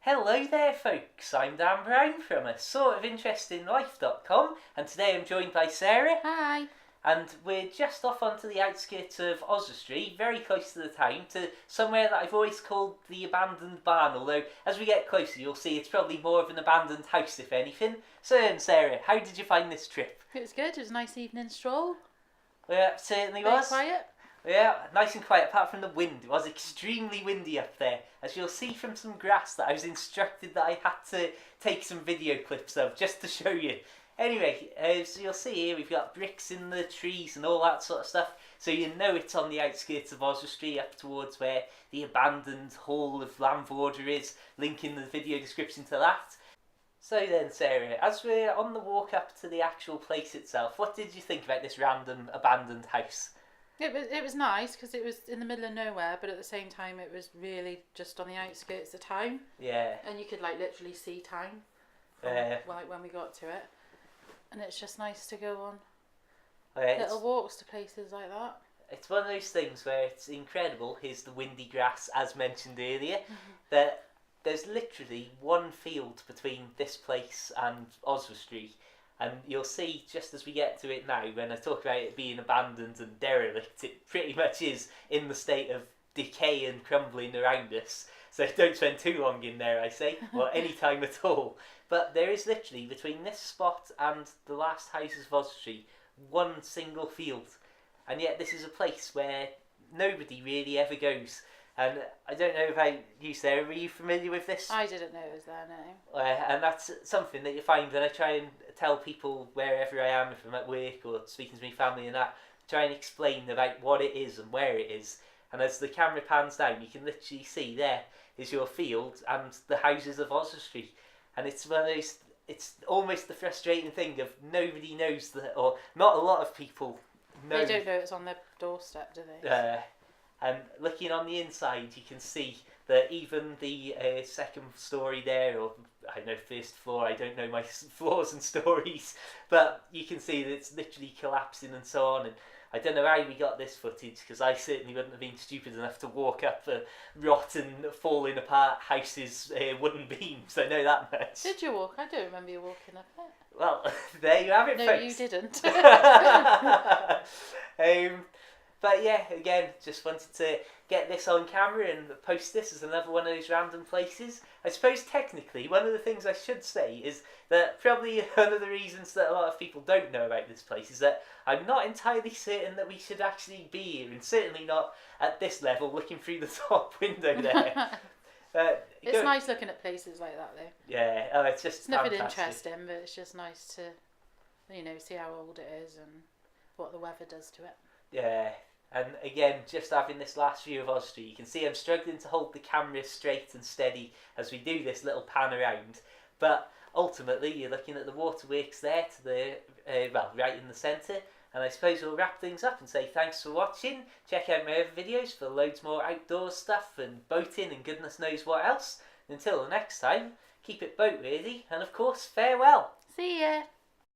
Hello there folks, I'm Dan Brown from a sort of interestinglife.com and today I'm joined by Sarah. Hi. And we're just off onto the outskirts of Oswestry, very close to the town, to somewhere that I've always called the abandoned barn, although as we get closer you'll see it's probably more of an abandoned house if anything. So Sarah, how did you find this trip? It was good. It was a nice evening stroll. Yeah, it certainly Very was. quiet. Yeah, nice and quiet apart from the wind. It was extremely windy up there, as you'll see from some grass that I was instructed that I had to take some video clips of just to show you. Anyway, so you'll see here we've got bricks in the trees and all that sort of stuff, so you know it's on the outskirts of Oswestry up towards where the abandoned Hall of Landvorder is, link in the video description to that. So then Sarah, as we're on the walk up to the actual place itself, what did you think about this random abandoned house? It was nice because it was in the middle of nowhere, but at the same time it was really just on the outskirts of town. Yeah. And you could literally see town from, when we got to it. And it's just nice to go on little walks to places like that. It's one of those things where it's incredible. Here's the windy grass, as mentioned earlier, that there's literally one field between this place and Oswestry. And you'll see just as we get to it now, when I talk about it being abandoned and derelict, it pretty much is in the state of decay and crumbling around us. So don't spend too long in there, I say, or any time at all. But there is literally, between this spot and the last houses of Oswestry, one single field. And yet this is a place where nobody really ever goes. And I don't know about you, Sarah, were you familiar with this? I didn't know it was there, no. And that's something that you find when I try and tell people wherever I am, if I'm at work or speaking to my family and that, try and explain about what it is and where it is. And as the camera pans down, you can literally see there is your field and the houses of Oswestry. And it's one of those, it's almost the frustrating thing of nobody knows that, or not a lot of people know. They don't know it's on their doorstep, do they? And looking on the inside, you can see that even the second story there, or I don't know, first floor, I don't know my floors and stories, but you can see that it's literally collapsing and so on. And I don't know how we got this footage, because I certainly wouldn't have been stupid enough to walk up a rotten, falling apart house's wooden beams. I know that much. Did you walk? I don't remember you walking up it. Well, there you have it, no, folks. No, you didn't. But yeah, again, just wanted to get this on camera and post this as another one of those random places. I suppose technically, one of the things I should say is that probably one of the reasons that a lot of people don't know about this place is that I'm not entirely certain that we should actually be here, and certainly not at this level looking through the top window there. It's nice looking at places like that though. Yeah, it's just nothing fantastic. Interesting, but it's just nice to, see how old it is and what the weather does to it. Yeah. And again, just having this last view of Oswestry, you can see I'm struggling to hold the camera straight and steady as we do this little pan around. But ultimately, you're looking at the waterworks there to the right in the centre. And I suppose we'll wrap things up and say thanks for watching. Check out my other videos for loads more outdoor stuff and boating and goodness knows what else. Until the next time, keep it boat worthy and of course, farewell. See ya.